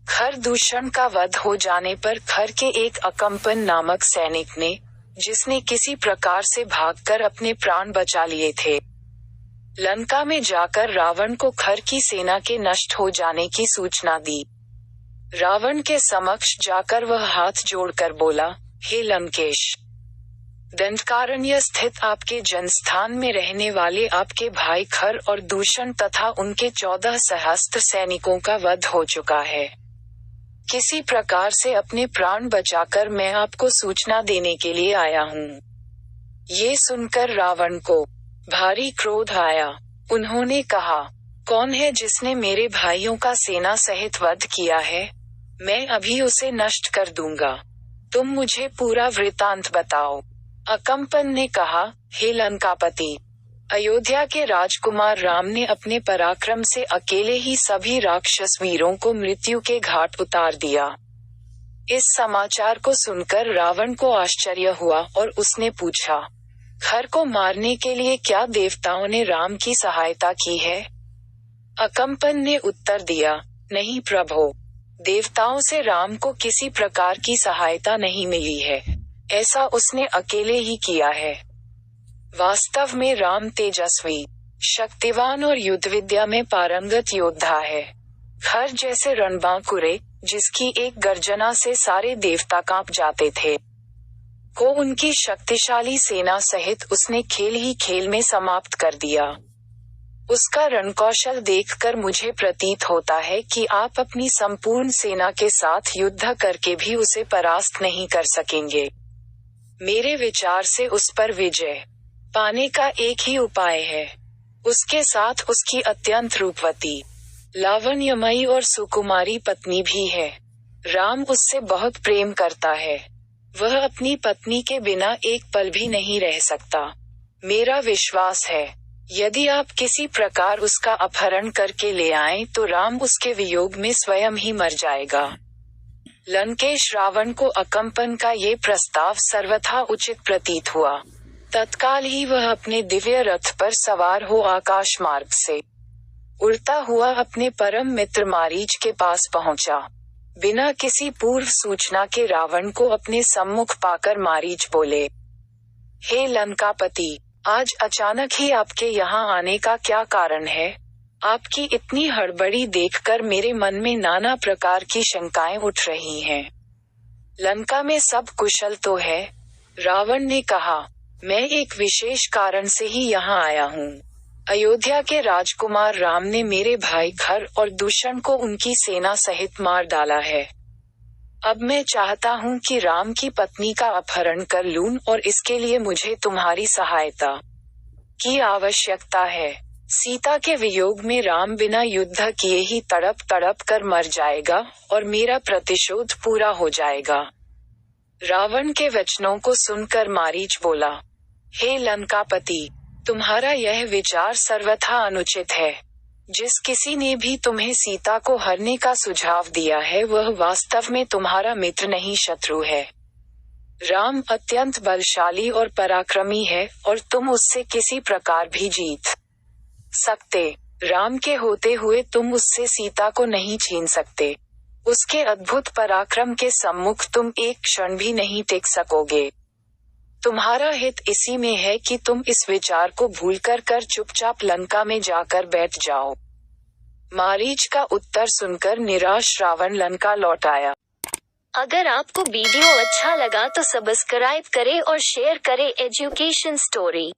खरदूषण का वध हो जाने पर खर के एक अकम्पन नामक सैनिक ने, जिसने किसी प्रकार से भागकर अपने प्राण बचा लिए थे, लंका में जाकर रावण को खर की सेना के नष्ट हो जाने की सूचना दी। रावण के समक्ष जाकर वह हाथ जोड़कर बोला, हे लंकेश, दंडकारण्य स्थित आपके जनस्थान में रहने वाले आपके भाई खर और दूषण तथा उनके 14 सहस्त्र सैनिकों का वध हो चुका है। किसी प्रकार से अपने प्राण बचाकर मैं आपको सूचना देने के लिए आया हूँ। ये सुनकर रावण को भारी क्रोध आया। उन्होंने कहा, कौन है जिसने मेरे भाइयों का सेना सहित वध किया है? मैं अभी उसे नष्ट कर दूंगा। तुम मुझे पूरा वृतांत बताओ। अकम्पन ने कहा, हे लंकापति, अयोध्या के राजकुमार राम ने अपने पराक्रम से अकेले ही सभी राक्षस वीरों को मृत्यु के घाट उतार दिया। इस समाचार को सुनकर रावण को आश्चर्य हुआ और उसने पूछा, खर को मारने के लिए क्या देवताओं ने राम की सहायता की है? अकम्पन ने उत्तर दिया, नहीं प्रभो, देवताओं से राम को किसी प्रकार की सहायता नहीं मिली है। ऐसा उसने अकेले ही किया है। वास्तव में राम तेजस्वी, शक्तिवान और युद्ध विद्या में पारंगत योद्धा है। खर जैसे रणबांकुरे, जिसकी एक गर्जना से सारे देवता कांप जाते थे, को उनकी शक्तिशाली सेना सहित उसने खेल ही खेल में समाप्त कर दिया। उसका रणकौशल देखकर मुझे प्रतीत होता है कि आप अपनी संपूर्ण सेना के साथ युद्ध करके भी उसे परास्त नहीं कर सकेंगे। मेरे विचार से उस पर विजय पाने का एक ही उपाय है। उसके साथ उसकी अत्यंत रूपवती, लावण्यमयी और सुकुमारी पत्नी भी है। राम उससे बहुत प्रेम करता है। वह अपनी पत्नी के बिना एक पल भी नहीं रह सकता। मेरा विश्वास है, यदि आप किसी प्रकार उसका अपहरण करके ले आएं तो राम उसके वियोग में स्वयं ही मर जाएगा। लंकेश रावण को अकम्पन का ये प्रस्ताव सर्वथा उचित प्रतीत हुआ। तत्काल ही वह अपने दिव्य रथ पर सवार हो आकाश मार्ग से उड़ता हुआ अपने परम मित्र मारीच के पास पहुंचा। बिना किसी पूर्व सूचना के रावण को अपने सम्मुख पाकर मारीच बोले, हे लंकापति, आज अचानक ही आपके यहाँ आने का क्या कारण है? आपकी इतनी हड़बड़ी देखकर मेरे मन में नाना प्रकार की शंकाएं उठ रही हैं। लंका में सब कुशल तो है? रावण ने कहा, मैं एक विशेष कारण से ही यहाँ आया हूँ। अयोध्या के राजकुमार राम ने मेरे भाई खर और दूषण को उनकी सेना सहित मार डाला है। अब मैं चाहता हूँ कि राम की पत्नी का अपहरण कर लूं और इसके लिए मुझे तुम्हारी सहायता की आवश्यकता है। सीता के वियोग में राम बिना युद्ध किए ही तड़प तड़प कर मर जाएगा और मेरा प्रतिशोध पूरा हो जाएगा। रावण के वचनों को सुनकर मारीच बोला, हे लंकापति, तुम्हारा यह विचार सर्वथा अनुचित है। जिस किसी ने भी तुम्हें सीता को हरने का सुझाव दिया है वह वास्तव में तुम्हारा मित्र नहीं शत्रु है। राम अत्यंत बलशाली और पराक्रमी है और तुम उससे किसी प्रकार भी जीत सकते। राम के होते हुए तुम उससे सीता को नहीं छीन सकते। उसके अद्भुत पराक्रम के सम्मुख तुम एक क्षण भी नहीं टिक सकोगे। तुम्हारा हित इसी में है कि तुम इस विचार को भूलकर चुपचाप लंका में जाकर बैठ जाओ। मारीच का उत्तर सुनकर निराश रावण लंका लौट आया। अगर आपको वीडियो अच्छा लगा तो सब्सक्राइब करें और शेयर करें एजुकेशन स्टोरी।